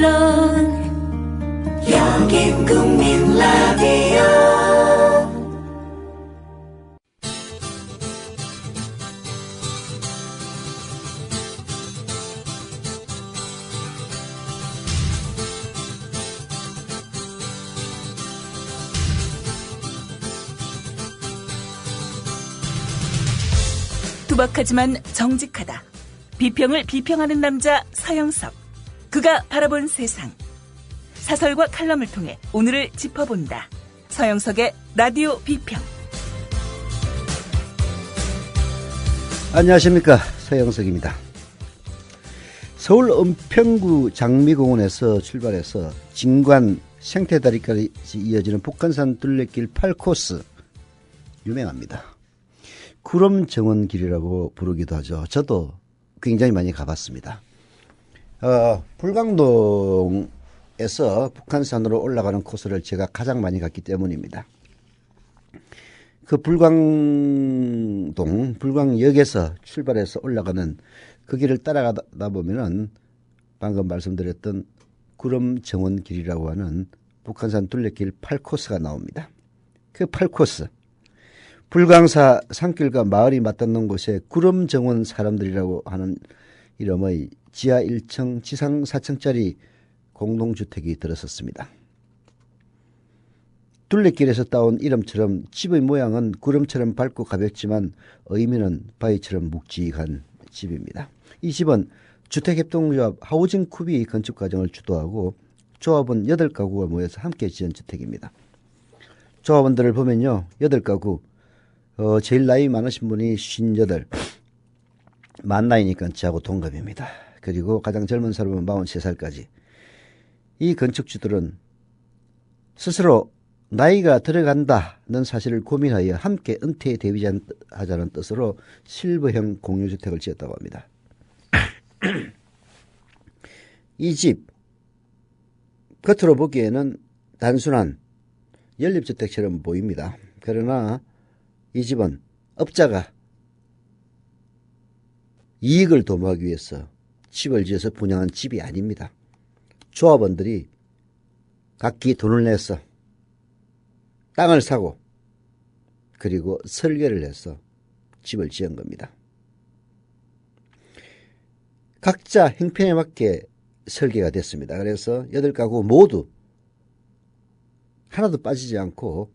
물론 여긴 국민 라디오. 투박하지만 정직하다. 비평을 비평하는 남자 서영석. 그가 바라본 세상. 사설과 칼럼을 통해 오늘을 짚어본다. 서영석의 라디오 비평. 안녕하십니까, 서영석입니다. 서울 은평구 장미공원에서 출발해서 진관 생태다리까지 이어지는 북한산 둘레길 8코스 유명합니다. 구름정원길이라고 부르기도 하죠. 저도 굉장히 많이 가봤습니다. 불광동에서 북한산으로 올라가는 코스를 제가 가장 많이 갔기 때문입니다. 그 불광역에서 출발해서 올라가는 그 길을 따라가다 보면은 방금 말씀드렸던 구름정원길이라고 하는 북한산 둘레길 8코스가 나옵니다. 그 8코스. 불광사 산길과 마을이 맞닿는 곳에 구름정원 사람들이라고 하는 이름의 지하 1층, 지상 4층짜리 공동주택이 들어섰습니다. 둘레길에서 따온 이름처럼 집의 모양은 구름처럼 밝고 가볍지만 의미는 바위처럼 묵직한 집입니다. 이 집은 주택협동조합 하우징쿠비 건축 과정을 주도하고 조합원 8가구가 모여서 함께 지은 주택입니다. 조합원들을 보면요, 8가구, 제일 나이 많으신 분이 58, 만 나이니까 저하고 동갑입니다. 그리고 가장 젊은 사람은 43살까지. 이 건축주들은 스스로 나이가 들어간다는 사실을 고민하여 함께 은퇴에 대비하자는 뜻으로 실버형 공유주택을 지었다고 합니다. 이 집, 겉으로 보기에는 단순한 연립주택처럼 보입니다. 그러나 이 집은 업자가 이익을 도모하기 위해서 집을 지어서 분양한 집이 아닙니다. 조합원들이 각기 돈을 내서 땅을 사고 그리고 설계를 해서 집을 지은 겁니다. 각자 형편에 맞게 설계가 됐습니다. 그래서 8가구 모두 하나도 빠지지 않고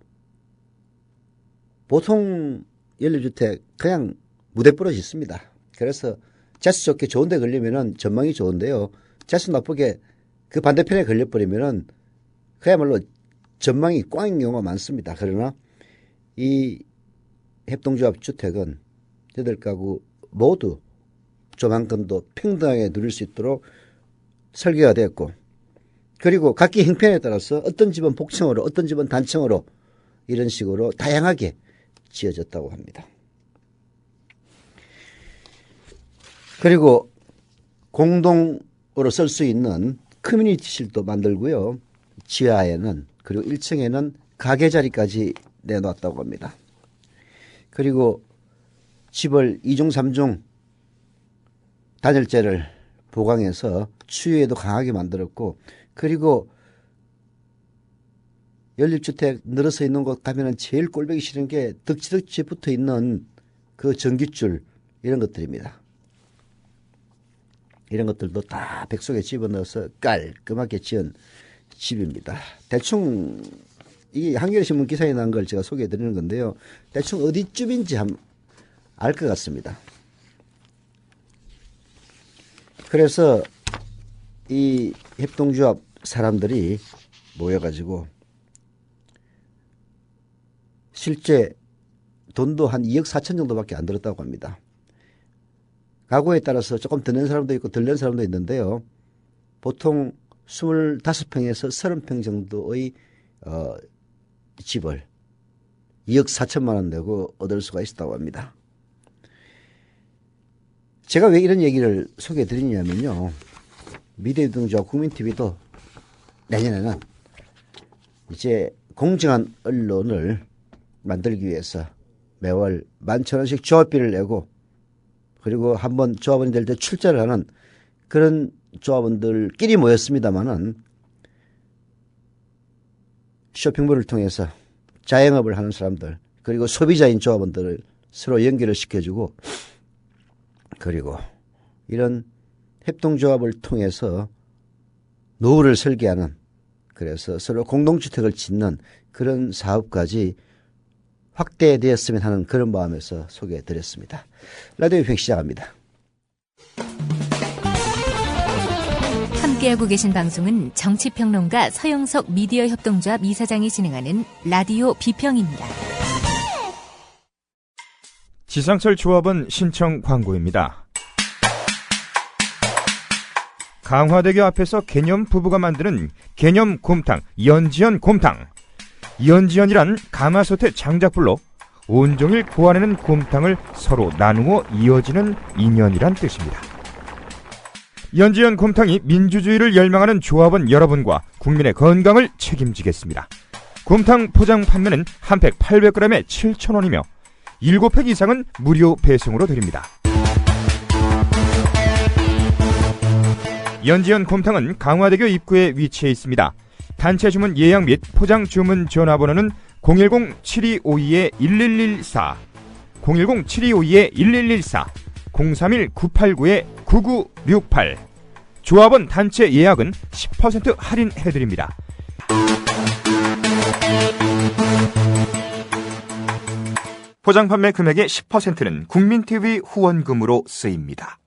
보통 연립주택 그냥 무대부러 짓습니다. 그래서 재수 좋게 좋은 데 걸리면은 전망이 좋은데요. 재수 나쁘게 그 반대편에 걸려버리면은 그야말로 전망이 꽝인 경우가 많습니다. 그러나 이 협동조합 주택은 8가구 모두 조만큼도 평등하게 누릴 수 있도록 설계가 되었고, 그리고 각기 형편에 따라서 어떤 집은 복층으로, 어떤 집은 단층으로 이런 식으로 다양하게 지어졌다고 합니다. 그리고 공동으로 쓸 수 있는 커뮤니티실도 만들고요. 지하에는, 그리고 1층에는 가게 자리까지 내놓았다고 합니다. 그리고 집을 2중 3중 단열재를 보강해서 추위에도 강하게 만들었고, 그리고 연립주택 늘어서 있는 곳 가면은 제일 꼴보기 싫은 게 덕지덕지 붙어 있는 그 전깃줄, 이런 것들입니다. 이런 것들도 다 벽속에 집어넣어서 깔끔하게 지은 집입니다. 대충 이 한겨레신문 기사에 난 걸 제가 소개해 드리는 건데요. 대충 어디쯤인지 알 것 같습니다. 그래서 이 협동조합 사람들이 모여가지고 실제 돈도 한 2억 4천 정도밖에 안 들었다고 합니다. 가구에 따라서 조금 더 낸 사람도 있고 덜 낸 사람도 있는데요. 보통 25평에서 30평 정도의 집을 2억 4천만 원 내고 얻을 수가 있었다고 합니다. 제가 왜 이런 얘기를 소개해 드리냐면요. 미래유동조합 국민TV도 내년에는 이제 공정한 언론을 만들기 위해서 매월 11,000원씩 조합비를 내고, 그리고 한번 조합원이 될 때 출자를 하는 그런 조합원들끼리 모였습니다마는 쇼핑몰을 통해서 자영업을 하는 사람들 그리고 소비자인 조합원들을 서로 연결을 시켜주고 그리고 이런 협동조합을 통해서 노후를 설계하는 그래서 서로 공동주택을 짓는 그런 사업까지 확대되었으면 하는 그런 마음에서 소개해드렸습니다. 라디오 비평 시작합니다. 함께하고 계신 방송은 정치평론가 서영석 미디어 협동조합 이사장이 진행하는 라디오 비평입니다. 지상철 조합원 신청 광고입니다. 강화대교 앞에서 개념 부부가 만드는 개념 곰탕 연지연 곰탕. 연지연이란 가마솥의 장작불로 온종일 구워내는 곰탕을 서로 나누어 이어지는 인연이란 뜻입니다. 연지연 곰탕이 민주주의를 열망하는 조합원 여러분과 국민의 건강을 책임지겠습니다. 곰탕 포장 판매는 한 팩 800g에 7,000원이며 7팩 이상은 무료 배송으로 드립니다. 연지연 곰탕은 강화대교 입구에 위치해 있습니다. 단체 주문 예약 및 포장 주문 전화번호는 010-7252-1114, 010-7252-1114, 031-989-9968. 조합원 단체 예약은 10% 할인해드립니다. 포장 판매 금액의 10%는 국민TV 후원금으로 쓰입니다.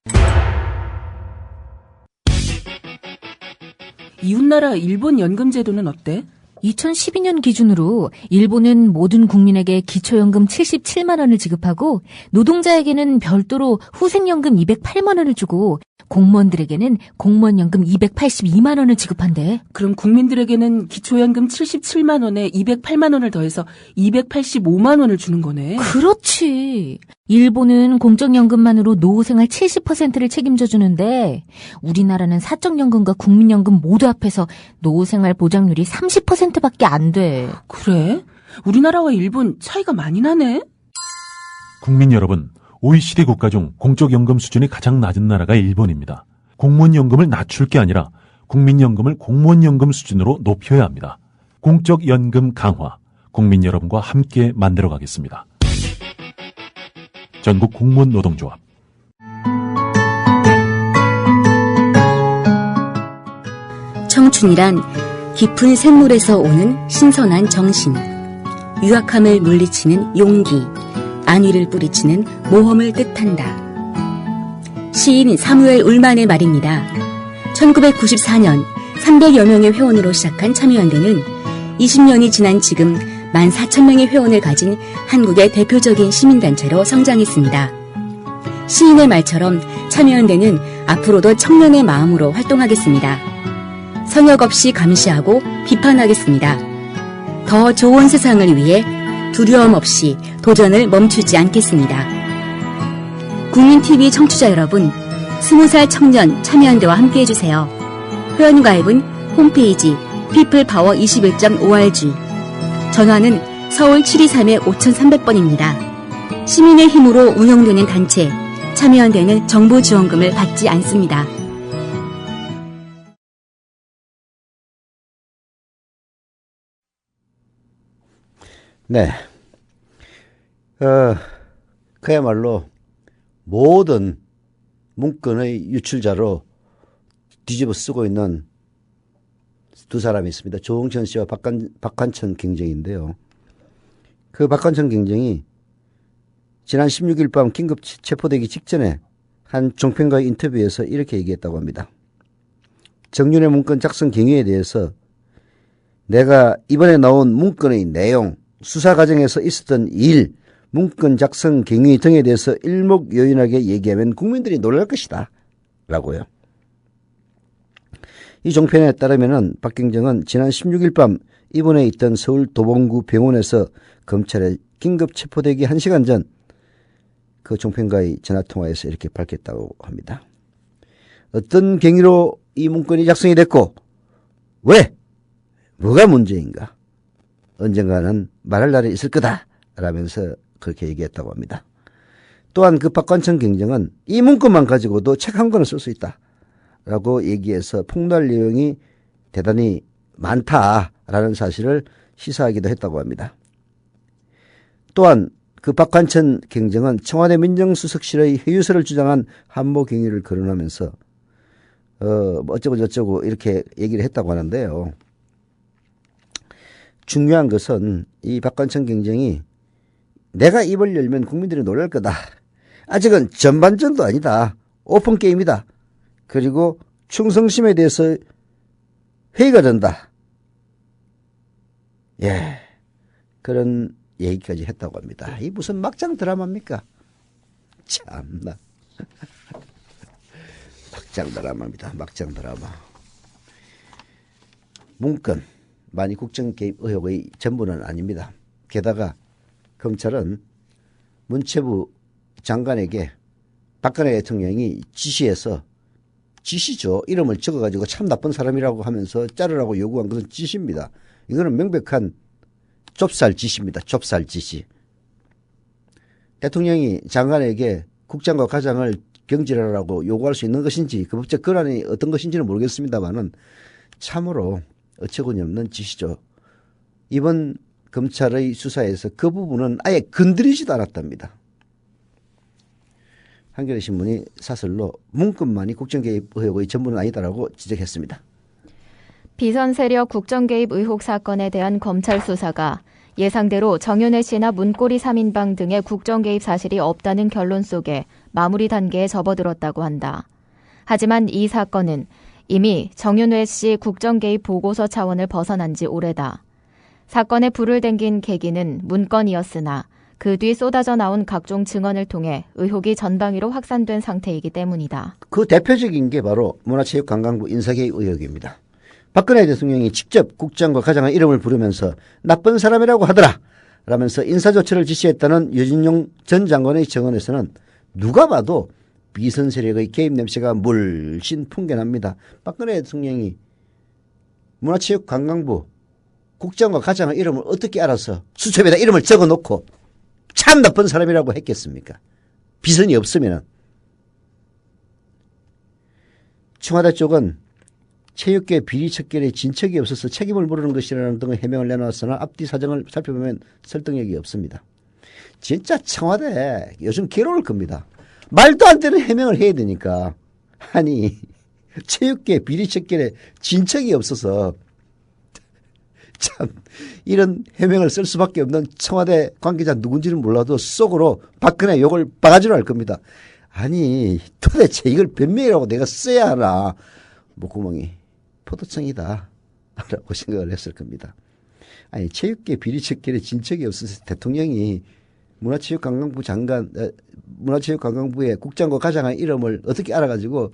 이웃나라 일본 연금 제도는 어때? 2012년 기준으로 일본은 모든 국민에게 기초연금 77만 원을 지급하고 노동자에게는 별도로 후생연금 208만 원을 주고 공무원들에게는 공무원연금 282만 원을 지급한대. 그럼 국민들에게는 기초연금 77만 원에 208만 원을 더해서 285만 원을 주는 거네. 그렇지. 일본은 공적연금만으로 노후생활 70%를 책임져 주는데 우리나라는 사적연금과 국민연금 모두 합해서 노후생활 보장률이 30%밖에 안 돼. 그래? 우리나라와 일본 차이가 많이 나네? 국민 여러분, OECD 국가 중 공적연금 수준이 가장 낮은 나라가 일본입니다. 공무원연금을 낮출 게 아니라 국민연금을 공무원연금 수준으로 높여야 합니다. 공적연금 강화, 국민 여러분과 함께 만들어가겠습니다. 전국 공무원 노동조합. 청춘이란 깊은 샘물에서 오는 신선한 정신, 유약함을 물리치는 용기, 안위를 뿌리치는 모험을 뜻한다. 시인 사무엘 울만의 말입니다. 1994년 300여 명의 회원으로 시작한 참여연대는 20년이 지난 지금 14,000명의 회원을 가진 한국의 대표적인 시민단체로 성장했습니다. 시인의 말처럼 참여연대는 앞으로도 청년의 마음으로 활동하겠습니다. 성역 없이 감시하고 비판하겠습니다. 더 좋은 세상을 위해 두려움 없이 도전을 멈추지 않겠습니다. 국민TV 청취자 여러분, 20살 청년 참여연대와 함께해주세요. 회원가입은 홈페이지 peoplepower21.org, 전화는 서울 723-5300번입니다. 시민의 힘으로 운영되는 단체, 참여연대는 정부 지원금을 받지 않습니다. 네. 그야말로 모든 문건의 유출자로 뒤집어 쓰고 있는 두 사람이 있습니다. 조홍천 씨와 박한천 경쟁인데요. 그 박한천 경쟁이 지난 16일 밤 긴급 체포되기 직전에 한 종편과의 인터뷰에서 이렇게 얘기했다고 합니다. 정윤의 문건 작성 경위에 대해서 내가 이번에 나온 문건의 내용, 수사 과정에서 있었던 일, 문건 작성 경위 등에 대해서 일목요연하게 얘기하면 국민들이 놀랄 것이다 라고요. 이 종편에 따르면 박경정은 지난 16일 밤 입원해 있던 서울 도봉구 병원에서 검찰에 긴급 체포되기 1시간 전 그 종편과의 전화통화에서 이렇게 밝혔다고 합니다. 어떤 경위로 이 문건이 작성이 됐고 왜? 뭐가 문제인가? 언젠가는 말할 날이 있을 거다 라면서 그렇게 얘기했다고 합니다. 또한 그 박관천 경정은 이 문건만 가지고도 책 한 권을 쓸 수 있다 라고 얘기해서 폭로할 내용이 대단히 많다라는 사실을 시사하기도 했다고 합니다. 또한 그 박관천 경정은 청와대 민정수석실의 회유서를 주장한 한모 경위를 거론하면서 어쩌고 저쩌고 이렇게 얘기를 했다고 하는데요. 중요한 것은 이 박관천 경정이 내가 입을 열면 국민들이 놀랄 거다. 아직은 전반전도 아니다. 오픈 게임이다. 그리고 충성심에 대해서 회의가 된다. 예, 그런 얘기까지 했다고 합니다. 이 무슨 막장 드라마입니까? 참나. 막장 드라마입니다. 막장 드라마. 문건 만이 국정 개입 의혹의 전부는 아닙니다. 게다가 검찰은 문체부 장관에게 박근혜 대통령이 지시해서 지시죠. 이름을 적어가지고 참 나쁜 사람이라고 하면서 자르라고 요구한 것은 지시입니다. 이거는 명백한 좁쌀 지시입니다. 좁쌀 지시. 대통령이 장관에게 국장과 과장을 경질하라고 요구할 수 있는 것인지 그 법적 권한이 어떤 것인지는 모르겠습니다만은 참으로 어처구니 없는 지시죠. 이번 검찰의 수사에서 그 부분은 아예 건드리지도 않았답니다. 한겨레신문이 사설로 문건만이 국정개입 의혹의 전부는 아니다라고 지적했습니다. 비선 세력 국정개입 의혹 사건에 대한 검찰 수사가 예상대로 정윤회 씨나 문고리 3인방 등의 국정개입 사실이 없다는 결론 속에 마무리 단계에 접어들었다고 한다. 하지만 이 사건은 이미 정윤회 씨 국정개입 보고서 차원을 벗어난 지 오래다. 사건에 불을 댕긴 계기는 문건이었으나 그 뒤 쏟아져 나온 각종 증언을 통해 의혹이 전방위로 확산된 상태이기 때문이다. 그 대표적인 게 바로 문화체육관광부 인사개입 의혹입니다. 박근혜 대통령이 직접 국장과 과장의 이름을 부르면서 나쁜 사람이라고 하더라 라면서 인사조처를 지시했다는 유진용 전 장관의 증언에서는 누가 봐도 비선 세력의 개입 냄새가 물씬 풍겨납니다. 박근혜 대통령이 문화체육관광부 국장과 과장의 이름을 어떻게 알아서 수첩에다 이름을 적어놓고 참 나쁜 사람이라고 했겠습니까? 비선이 없으면은. 청와대 쪽은 체육계 비리 척결에 진척이 없어서 책임을 물으는 것이라는 등의 해명을 내놓았으나 앞뒤 사정을 살펴보면 설득력이 없습니다. 진짜 청와대 요즘 괴로울 겁니다. 말도 안 되는 해명을 해야 되니까. 아니 체육계 비리 척결에 진척이 없어서 참 이런 해명을 쓸 수밖에 없는 청와대 관계자 누군지는 몰라도 속으로 박근혜 욕을 바가지로 할 겁니다. 아니 도대체 이걸 변명이라고 내가 써야 하나. 목구멍이 포도청이다 라고 생각을 했을 겁니다. 아니 체육계 비리 척결에 진척이 없어서 대통령이 문화체육관광부 장관, 문화체육관광부의 국장과 과장의 이름을 어떻게 알아가지고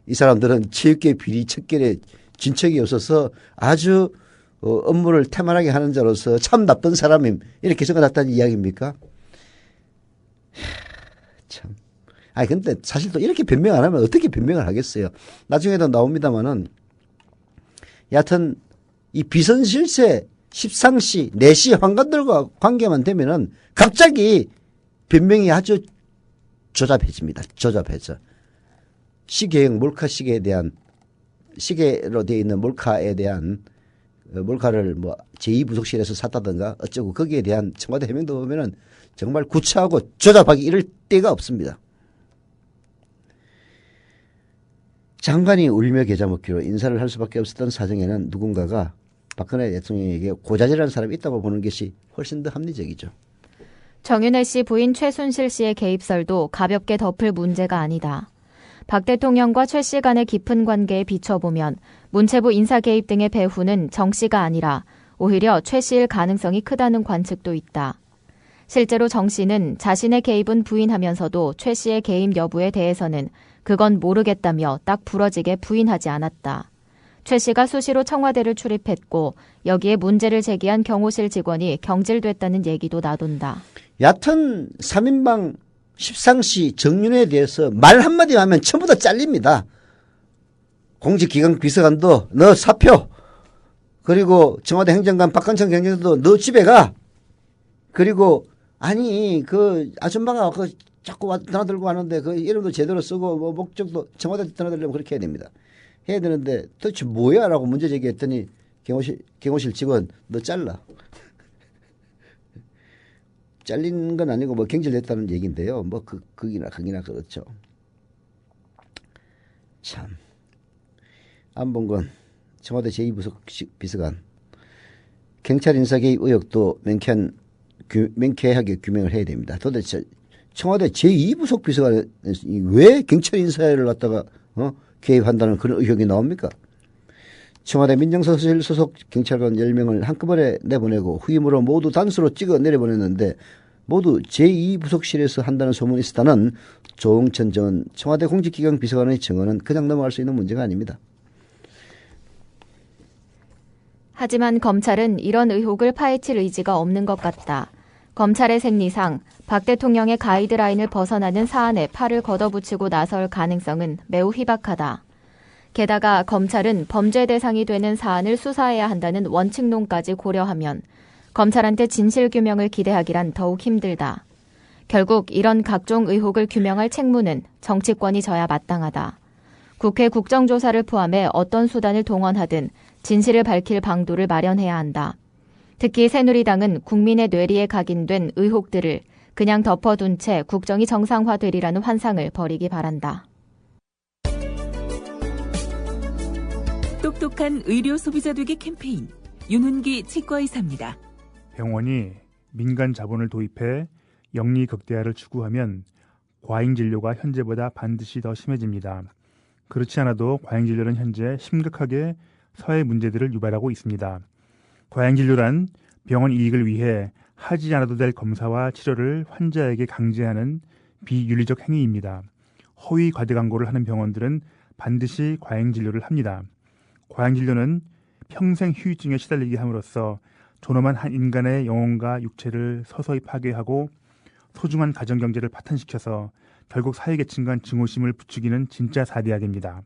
이 사람들은 체육계 비리 척결에 진척이 없어서 아주 업무를 태만하게 하는 자로서 참 나쁜 사람임 이렇게 적어놨다는 이야기입니까? 참. 아니 근데 사실 또 이렇게 변명 안 하면 어떻게 변명을 하겠어요? 나중에도 나옵니다만은 여하튼 이 비선실세 십상시 내시 황관들과 관계만 되면은 갑자기 변명이 아주 조잡해집니다. 조잡해져. 시계형 몰카 시계에 대한 시계로 되어 있는 몰카에 대한 몰카를 뭐 제2부속실에서 샀다든가 어쩌고 거기에 대한 청와대 해명도 보면은 정말 구차하고 조잡하기 이를 데가 없습니다. 장관이 울며 겨자 먹기로 인사를 할 수밖에 없었던 사정에는 누군가가 박근혜 대통령에게 고자질한 사람이 있다고 보는 것이 훨씬 더 합리적이죠. 정윤회 씨 부인 최순실 씨의 개입설도 가볍게 덮을 문제가 아니다. 박 대통령과 최 씨 간의 깊은 관계에 비춰보면 문체부 인사 개입 등의 배후는 정 씨가 아니라 오히려 최 씨일 가능성이 크다는 관측도 있다. 실제로 정 씨는 자신의 개입은 부인하면서도 최 씨의 개입 여부에 대해서는 그건 모르겠다며 딱 부러지게 부인하지 않았다. 최 씨가 수시로 청와대를 출입했고 여기에 문제를 제기한 경호실 직원이 경질됐다는 얘기도 나돈다. 얕은 3인방 십상시 정윤회에 대해서 말 한마디 하면 전부 다 잘립니다. 공직기강 비서관도 너 사표. 그리고 청와대 행정관 박관천 경정도 너 집에 가. 그리고 아니 그 아줌마가 그 자꾸 드나들고 하는데 그 이름도 제대로 쓰고 뭐 목적도 청와대 드나들려면 그렇게 해야 됩니다. 해야 되는데 도대체 뭐야? 라고 문제 제기했더니 경호실 직원 너 잘라. 잘린 건 아니고 뭐 경질됐다는 얘기인데요. 뭐 거기나 그렇죠. 참. 안봉건 청와대 제2부속비서관 경찰 인사 개입 의혹도 명쾌하게 규명을 해야 됩니다. 도대체 청와대 제2부속비서관이 왜 경찰 인사를 갖다가 개입한다는 그런 의혹이 나옵니까? 청와대 민정수석실 소속 경찰관 10명을 한꺼번에 내보내고 후임으로 모두 단수로 찍어 내려보냈는데 모두 제2부속실에서 한다는 소문이 있었다는 조응천 전 청와대 공직기강 비서관의 증언은 그냥 넘어갈 수 있는 문제가 아닙니다. 하지만 검찰은 이런 의혹을 파헤칠 의지가 없는 것 같다. 검찰의 생리상 박 대통령의 가이드라인을 벗어나는 사안에 팔을 걷어붙이고 나설 가능성은 매우 희박하다. 게다가 검찰은 범죄 대상이 되는 사안을 수사해야 한다는 원칙론까지 고려하면 검찰한테 진실규명을 기대하기란 더욱 힘들다. 결국 이런 각종 의혹을 규명할 책무는 정치권이 져야 마땅하다. 국회 국정조사를 포함해 어떤 수단을 동원하든 진실을 밝힐 방도를 마련해야 한다. 특히 새누리당은 국민의 뇌리에 각인된 의혹들을 그냥 덮어둔 채 국정이 정상화되리라는 환상을 버리기 바란다. 똑똑한 의료 소비자 되기 캠페인 윤훈기 치과의사입니다. 병원이 민간 자본을 도입해 영리 극대화를 추구하면 과잉 진료가 현재보다 반드시 더 심해집니다. 그렇지 않아도 과잉 진료는 현재 심각하게 사회 문제들을 유발하고 있습니다. 과잉 진료란 병원 이익을 위해 하지 않아도 될 검사와 치료를 환자에게 강제하는 비윤리적 행위입니다. 허위 과대 광고를 하는 병원들은 반드시 과잉 진료를 합니다. 과잉 진료는 평생 후유증에 시달리게 함으로써 존엄한 한 인간의 영혼과 육체를 서서히 파괴하고 소중한 가정경제를 파탄시켜서 결국 사회계층 간 증오심을 부추기는 진짜 사대악입니다.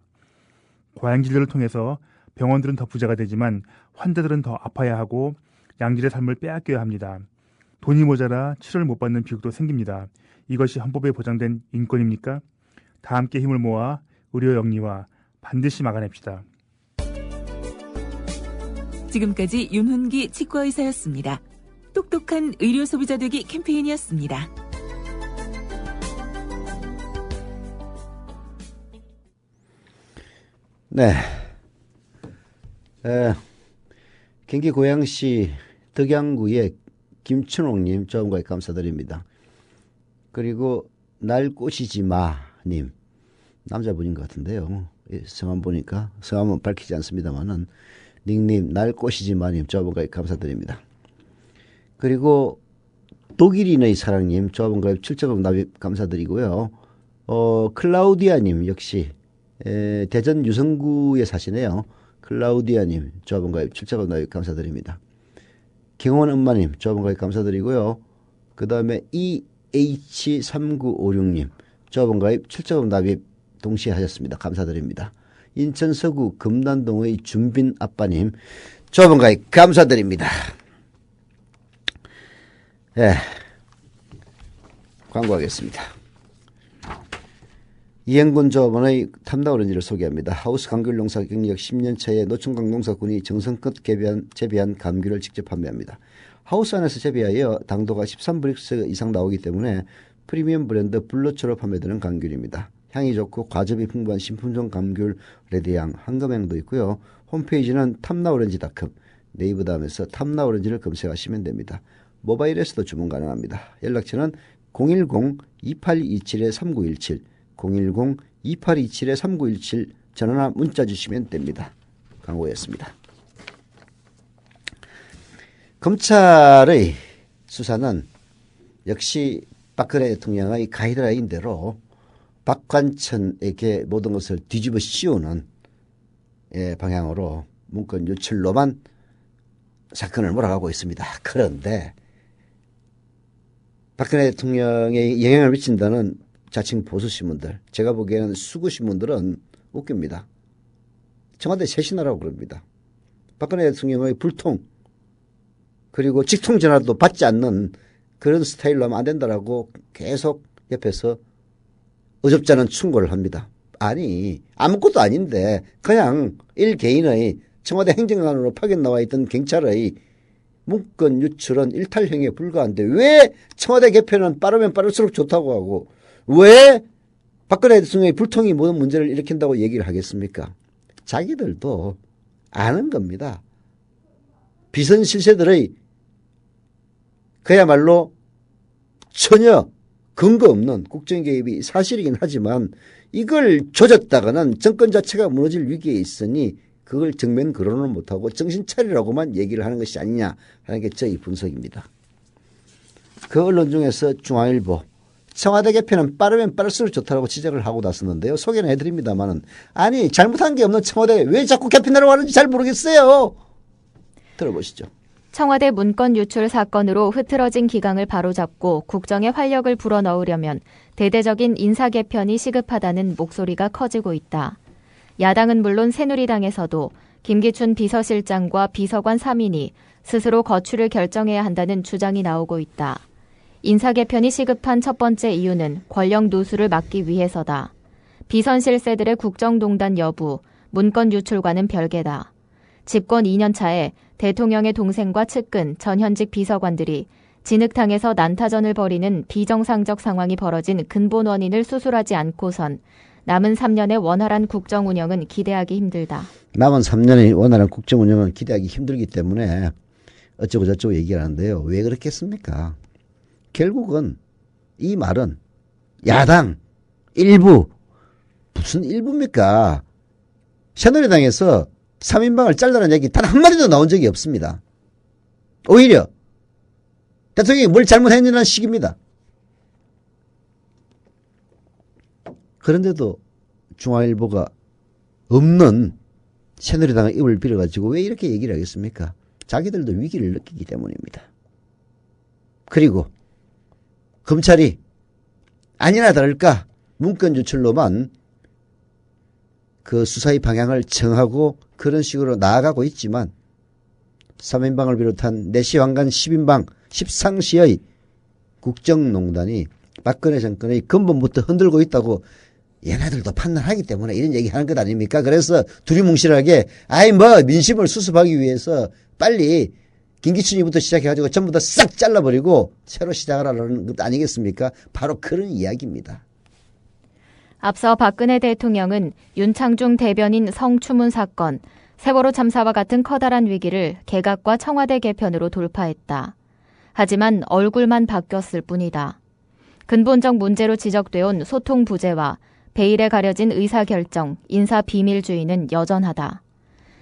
과잉 진료를 통해서 병원들은 더 부자가 되지만 환자들은 더 아파야 하고 양질의 삶을 빼앗겨야 합니다. 돈이 모자라 치료를 못 받는 비극도 생깁니다. 이것이 헌법에 보장된 인권입니까? 다 함께 힘을 모아 의료 영리화 반드시 막아냅시다. 지금까지 윤훈기 치과의사였습니다. 똑똑한 의료 소비자 되기 캠페인이었습니다. 네. 경기 고양시 덕양구의 김춘옥님 조금까지 감사드립니다. 그리고 날 꼬시지 마님 남자분인 것 같은데요. 성함 보니까 성함은 밝히지 않습니다만은 닉님 날 꼬시지 마님 조금까지 감사드립니다. 그리고 독일인의 사랑님 조합원가입 7,000원 납입 감사드리고요. 클라우디아님 역시 대전 유성구에 사시네요. 클라우디아님 조합원가입 7,000원 납입 감사드립니다. 경원 엄마님 조합원가입 감사드리고요. 그 다음에 EH3956님 조합원가입 7,000원 납입 동시에 하셨습니다. 감사드립니다. 인천 서구 금난동의 준빈 아빠님 조합원가입 감사드립니다. 예, 광고하겠습니다. 이행군 조합원의 탐나오렌지를 소개합니다. 하우스 감귤 농사 경력 10년 차의 노총각 농사꾼이 정성껏 재배한 감귤을 직접 판매합니다. 하우스 안에서 재배하여 당도가 13브릭스 이상 나오기 때문에 프리미엄 브랜드 블루초로 판매되는 감귤입니다. 향이 좋고 과즙이 풍부한 신품종 감귤 레드향, 황금향도 있고요. 홈페이지는 탐나오렌지.com, 네이버 다음에서 탐나오렌지를 검색하시면 됩니다. 모바일에서도 주문 가능합니다. 연락처는 010-2827-3917, 010-2827-3917 전화나 문자 주시면 됩니다. 광고였습니다. 검찰의 수사는 역시 박근혜 대통령의 가이드라인대로 박관천에게 모든 것을 뒤집어 씌우는 방향으로 문건 유출로만 사건을 몰아가고 있습니다. 그런데 박근혜 대통령에 영향을 미친다는 자칭 보수신문들, 제가 보기에는 수구신문들은 웃깁니다. 청와대 쇄신하라고 그럽니다. 박근혜 대통령의 불통 그리고 직통전화도 받지 않는 그런 스타일로 하면 안 된다라고 계속 옆에서 어줍잖은 충고를 합니다. 아니 아무것도 아닌데 그냥 일개인의 청와대 행정관으로 파견 나와 있던 경찰의 문건 유출은 일탈형에 불과한데 왜 청와대 개편은 빠르면 빠를수록 좋다고 하고 왜 박근혜 대통령의 불통이 모든 문제를 일으킨다고 얘기를 하겠습니까? 자기들도 아는 겁니다. 비선 실세들의 그야말로 전혀 근거 없는 국정 개입이 사실이긴 하지만 이걸 조졌다가는 정권 자체가 무너질 위기에 있으니 그걸 정면 거론을 못하고 정신 차리라고만 얘기를 하는 것이 아니냐 하는 게 저희 분석입니다. 그 언론 중에서 중앙일보 청와대 개편은 빠르면 빠를수록 좋다고 지적을 하고 나섰는데요. 소개는 해드립니다만은 아니 잘못한 게 없는 청와대 왜 자꾸 개편하려고 하는지 잘 모르겠어요. 들어보시죠. 청와대 문건 유출 사건으로 흐트러진 기강을 바로잡고 국정에 활력을 불어넣으려면 대대적인 인사 개편이 시급하다는 목소리가 커지고 있다. 야당은 물론 새누리당에서도 김기춘 비서실장과 비서관 3인이 스스로 거취를 결정해야 한다는 주장이 나오고 있다. 인사 개편이 시급한 첫 번째 이유는 권력 누수를 막기 위해서다. 비선 실세들의 국정농단 여부, 문건 유출과는 별개다. 집권 2년 차에 대통령의 동생과 측근, 전현직 비서관들이 진흙탕에서 난타전을 벌이는 비정상적 상황이 벌어진 근본 원인을 수술하지 않고선 남은 3년의 원활한 국정 운영은 기대하기 힘들다. 남은 3년의 원활한 국정 운영은 기대하기 힘들기 때문에 어쩌고 저쩌고 얘기를 하는데요. 왜 그렇겠습니까? 결국은 이 말은 야당 일부 무슨 일부입니까? 새누리당에서 3인방을 잘라는 얘기 단 한마디도 나온 적이 없습니다. 오히려 대통령이 뭘 잘못했느냐는 식입니다. 그런데도 중앙일보가 없는 새누리당의 입을 빌어가지고 왜 이렇게 얘기를 하겠습니까? 자기들도 위기를 느끼기 때문입니다. 그리고 검찰이 아니나 다를까 문건 유출로만 그 수사의 방향을 정하고 그런 식으로 나아가고 있지만 3인방을 비롯한 내시황간 10인방 10상시의 국정농단이 박근혜 정권의 근본부터 흔들고 있다고 얘네들도 판단하기 때문에 이런 얘기하는 것 아닙니까? 그래서 두리뭉실하게 민심을 수습하기 위해서 빨리 김기춘이부터 시작해가지고 전부 다 싹 잘라버리고 새로 시작하라는 것 아니겠습니까? 바로 그런 이야기입니다. 앞서 박근혜 대통령은 윤창중 대변인 성추문 사건, 세월호 참사와 같은 커다란 위기를 개각과 청와대 개편으로 돌파했다. 하지만 얼굴만 바뀌었을 뿐이다. 근본적 문제로 지적되어 온 소통 부재와 베일에 가려진 의사결정, 인사비밀주의는 여전하다.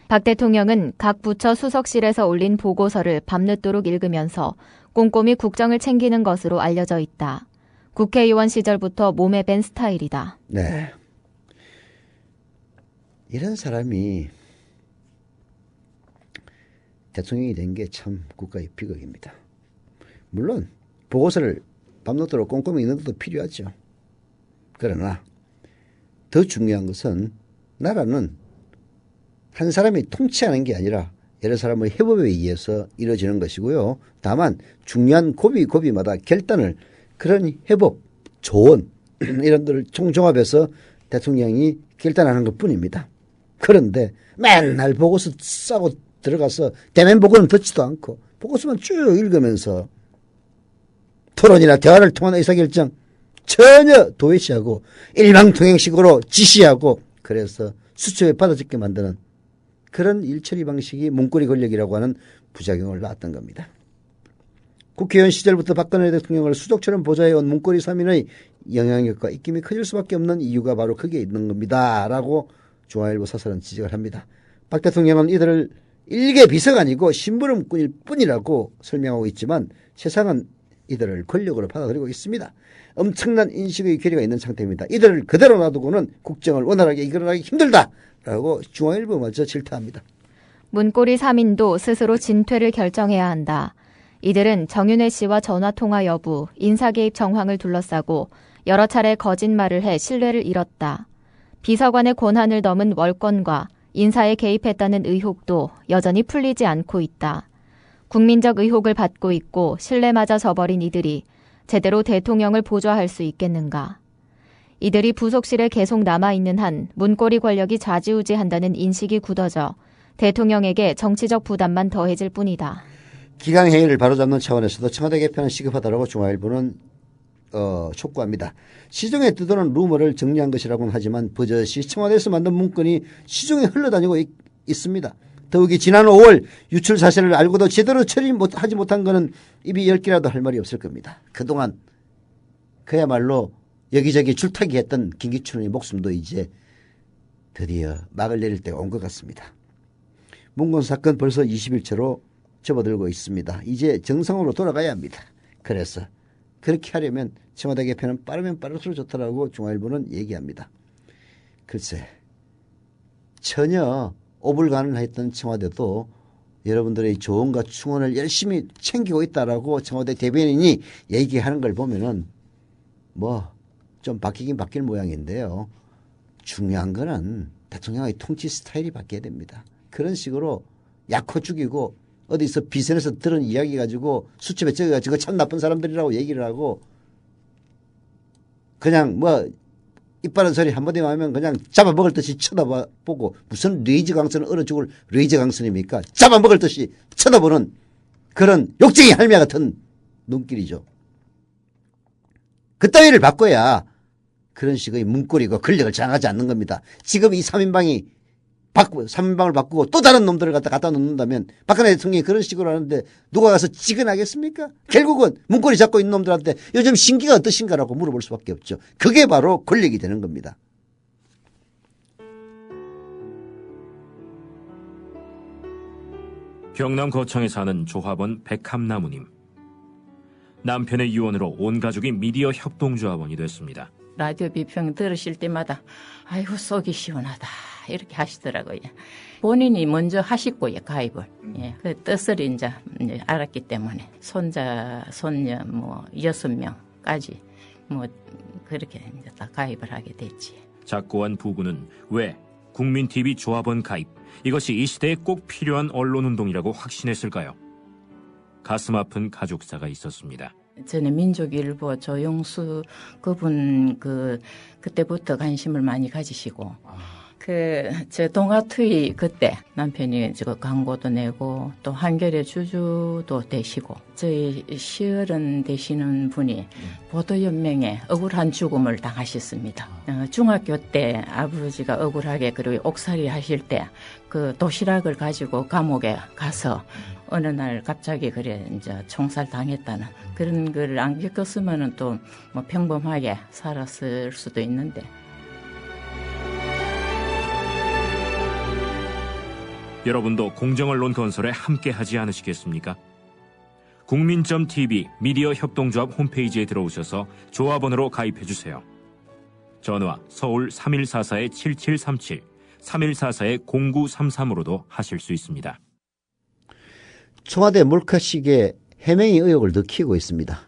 박 대통령은 각 부처 수석실에서 올린 보고서를 밤늦도록 읽으면서 꼼꼼히 국정을 챙기는 것으로 알려져 있다. 국회의원 시절부터 몸에 밴 스타일이다. 네. 이런 사람이 대통령이 된 게 참 국가의 비극입니다. 물론 보고서를 밤늦도록 꼼꼼히 읽는 것도 필요하죠. 그러나 더 중요한 것은 나라는 한 사람이 통치하는 게 아니라 여러 사람의 협업에 의해서 이루어지는 것이고요. 다만 중요한 고비마다 결단을 그런 협업, 조언 이런 것들을 총종합해서 대통령이 결단하는 것뿐입니다. 그런데 맨날 보고서 싸고 들어가서 대면 보고는 듣지도 않고 보고서만 쭉 읽으면서 토론이나 대화를 통한 의사결정 전혀 도외시하고 일방통행식으로 지시하고 그래서 수초에 받아적게 만드는 그런 일처리 방식이 문고리 권력이라고 하는 부작용을 낳았던 겁니다. 국회의원 시절부터 박근혜 대통령을 수족처럼 보좌해온 문고리 3인의 영향력과 입김이 커질 수밖에 없는 이유가 바로 거기에 있는 겁니다. 라고 중앙일보 사설은 지적을 합니다. 박 대통령은 이들을 일개 비서관이고 심부름꾼일 뿐이라고 설명하고 있지만 세상은 이들을 권력으로 받아들이고 있습니다. 엄청난 인식의 괴리가 있는 상태입니다. 이들을 그대로 놔두고는 국정을 원활하게 이끌어가기 힘들다라고 중앙일보마저 질타합니다. 문고리 3인도 스스로 진퇴를 결정해야 한다. 이들은 정윤회 씨와 전화통화 여부, 인사개입 정황을 둘러싸고 여러 차례 거짓말을 해 신뢰를 잃었다. 비서관의 권한을 넘은 월권과 인사에 개입했다는 의혹도 여전히 풀리지 않고 있다. 국민적 의혹을 받고 있고 신뢰마저 저버린 이들이 제대로 대통령을 보좌할 수 있겠는가. 이들이 부속실에 계속 남아있는 한 문고리 권력이 좌지우지한다는 인식이 굳어져 대통령에게 정치적 부담만 더해질 뿐이다. 기강회의를 바로잡는 차원에서도 청와대 개편은 시급하다고 중앙일보는 촉구합니다. 시중에 뜨도는 루머를 정리한 것이라고는 하지만 버젓이 청와대에서 만든 문건이 시중에 흘러다니고 있습니다. 더욱이 지난 5월 유출 사실을 알고도 제대로 처리하지 못한 것은 입이 10개라도 할 말이 없을 겁니다. 그동안 그야말로 여기저기 줄타기 했던 김기춘의 목숨도 이제 드디어 막을 내릴 때가 온 것 같습니다. 문건 사건 벌써 20일째로 접어들고 있습니다. 이제 정상으로 돌아가야 합니다. 그래서 그렇게 하려면 청와대 개편은 빠르면 빠를수록 좋다라고 중앙일보는 얘기합니다. 글쎄 전혀 오불가능했던 청와대도 여러분들의 조언과 충원을 열심히 챙기고 있다라고 청와대 대변인이 얘기하는 걸 보면은 뭐 좀 바뀌긴 바뀔 모양인데요. 중요한 거는 대통령의 통치 스타일이 바뀌어야 됩니다. 그런 식으로 약호 죽이고 어디서 비선에서 들은 이야기 가지고 수첩에 적어가지고 참 나쁜 사람들이라고 얘기를 하고 그냥 뭐 이빠른 소리 한마디만 하면 그냥 잡아먹을 듯이 쳐다보고 무슨 레이저 강선을 얼어 죽을 레이저 강선입니까? 잡아먹을 듯이 쳐다보는 그런 욕쟁이 할매 같은 눈길이죠. 그따위를 바꿔야 그런 식의 문고리고 권력을 장악하지 않는 겁니다. 지금 이 3인방을 바꾸고 또 다른 놈들을 갖다 놓는다면 박근혜 대통령이 그런 식으로 하는데 누가 가서 지근하겠습니까? 결국은 문고리 잡고 있는 놈들한테 요즘 신기가 어떠신가라고 물어볼 수밖에 없죠. 그게 바로 권력이 되는 겁니다. 경남 거창에 사는 조합원 백함나무님. 남편의 유언으로 온 가족이 미디어 협동조합원이 됐습니다. 라디오 비평 들으실 때마다 아이고 속이 시원하다 이렇게 하시더라고요. 본인이 먼저 하시고요 가입을. 예, 그 뜻을 이제 알았기 때문에 손자 손녀 뭐 6명까지 뭐 그렇게 이제 다 가입을 하게 됐지. 작고한 부부는 왜 국민TV 조합원 가입 이것이 이 시대에 꼭 필요한 언론운동이라고 확신했을까요? 가슴 아픈 가족사가 있었습니다. 전에 민족일보 조용수 그분 그때부터 관심을 많이 가지시고 저 동아투이 그때 남편이 저 광고도 내고 또 한겨레 주주도 되시고 저희 시어른 되시는 분이 보도연맹에 억울한 죽음을 당하셨습니다. 중학교 때 아버지가 억울하게 그리고 옥살이 하실 때 그 도시락을 가지고 감옥에 가서 어느 날 갑자기 그래 이제 총살 당했다는 그런 걸 안 겪었으면은 또 뭐 평범하게 살았을 수도 있는데. 여러분도 공정언론 건설에 함께하지 않으시겠습니까? 국민.tv 미디어 협동조합 홈페이지에 들어오셔서 조합원으로 가입해주세요. 전화 서울 3144-7737, 3144-0933으로도 하실 수 있습니다. 청와대 몰카식의 해명의 의혹을 더 키우고 있습니다.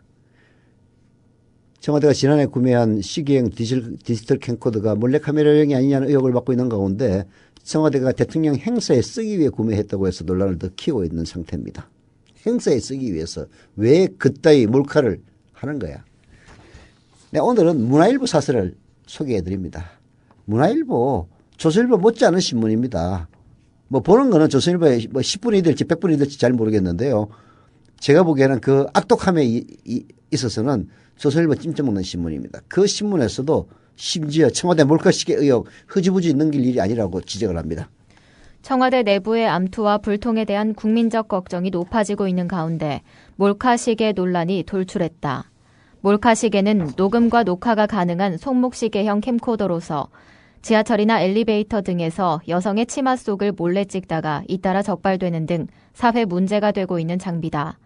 청와대가 지난해 구매한 시기형 디지털 캠코더가 몰래카메라용이 아니냐는 의혹을 받고 있는 가운데 청와대가 대통령 행사에 쓰기 위해 구매했다고 해서 논란을 더 키우고 있는 상태입니다. 행사에 쓰기 위해서 왜 그따위 몰카를 하는 거야. 네, 오늘은 문화일보 사설을 소개해드립니다. 문화일보, 조선일보 못지않은 신문입니다. 뭐 보는 거는 조선일보에 뭐 10분이 될지 100분이 될지 잘 모르겠는데요. 제가 보기에는 그 악독함에 있어서는 조선일보 찜쪄먹는 신문입니다. 그 신문에서도 심지어 청와대 몰카식의 의혹 흐지부지 넘길 일이 아니라고 지적을 합니다. 청와대 내부의 암투와 불통에 대한 국민적 걱정이 높아지고 있는 가운데 몰카시계 논란이 돌출했다. 몰카시계는 녹음과 녹화가 가능한 손목시계형 캠코더로서 지하철이나 엘리베이터 등에서 여성의 치마 속을 몰래 찍다가 잇따라 적발되는 등 사회 문제가 되고 있는 장비다.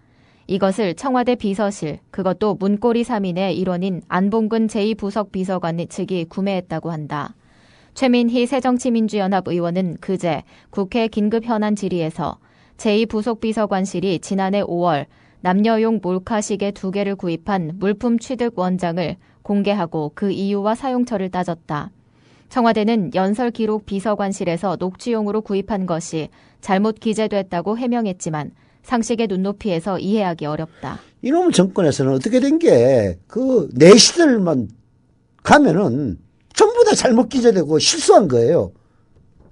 이것을 청와대 비서실, 그것도 문고리 3인의 일원인 안봉근 제2부석 비서관 측이 구매했다고 한다. 최민희 새정치민주연합 의원은 그제 국회 긴급현안 질의에서 제2부속 비서관실이 지난해 5월 남녀용 몰카시계 2개를 구입한 물품 취득 원장을 공개하고 그 이유와 사용처를 따졌다. 청와대는 연설기록 비서관실에서 녹취용으로 구입한 것이 잘못 기재됐다고 해명했지만 상식의 눈높이에서 이해하기 어렵다. 이놈 정권에서는 어떻게 된 게 그 내시들만 가면은 전부 다 잘못 기재되고 실수한 거예요.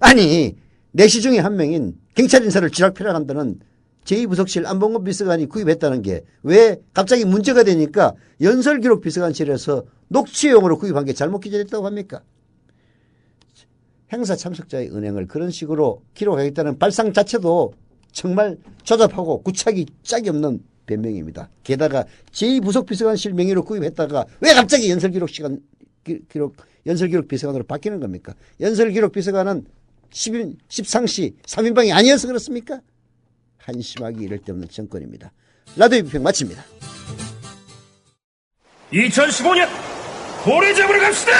아니 내시 중에 한 명인 경찰 인사를 쥐락펴락한다는 제2부속실 안봉근 비서관이 구입했다는 게 왜 갑자기 문제가 되니까 연설기록 비서관실에서 녹취용으로 구입한 게 잘못 기재됐다고 합니까? 행사 참석자의 은행을 그런 식으로 기록하겠다는 발상 자체도 정말 조잡하고 구착이 짝이 없는 변명입니다. 게다가 제2부속비서관실 명의로 구입했다가 왜 갑자기 연설기록 비서관으로 바뀌는 겁니까? 연설기록 비서관은 십상시 3인방이 아니어서 그렇습니까? 한심하기 이를 데 없는 정권입니다. 라디오 비평 마칩니다. 2015년 고래 잡으러 갑시다!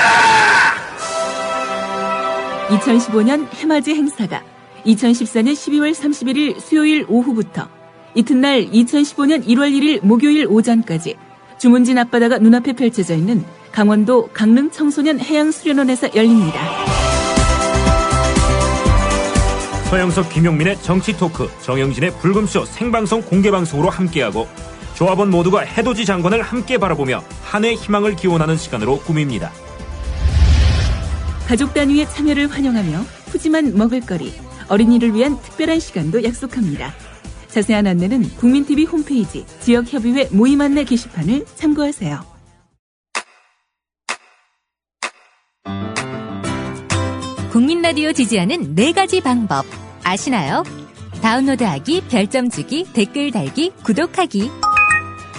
2015년 해맞이 행사가 2014년 12월 31일 수요일 오후부터 이튿날 2015년 1월 1일 목요일 오전까지 주문진 앞바다가 눈앞에 펼쳐져 있는 강원도 강릉 청소년 해양수련원에서 열립니다. 서영석, 김용민의 정치 토크, 정영진의 불금쇼 생방송 공개방송으로 함께하고 조합원 모두가 해돋이 장관을 함께 바라보며 한 해 희망을 기원하는 시간으로 꾸밉니다. 가족 단위의 참여를 환영하며 푸짐한 먹을거리, 어린이를 위한 특별한 시간도 약속합니다. 자세한 안내는 국민TV 홈페이지 지역협의회 모임 안내 게시판을 참고하세요. 국민라디오 지지하는 4가지 방법 아시나요? 다운로드하기, 별점 주기, 댓글 달기, 구독하기.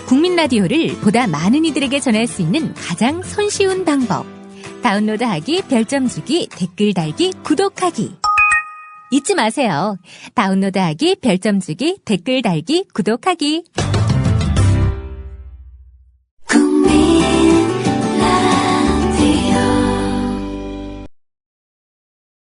국민라디오를 보다 많은 이들에게 전할 수 있는 가장 손쉬운 방법. 다운로드하기, 별점 주기, 댓글 달기, 구독하기. 잊지 마세요. 다운로드하기, 별점 주기, 댓글 달기, 구독하기.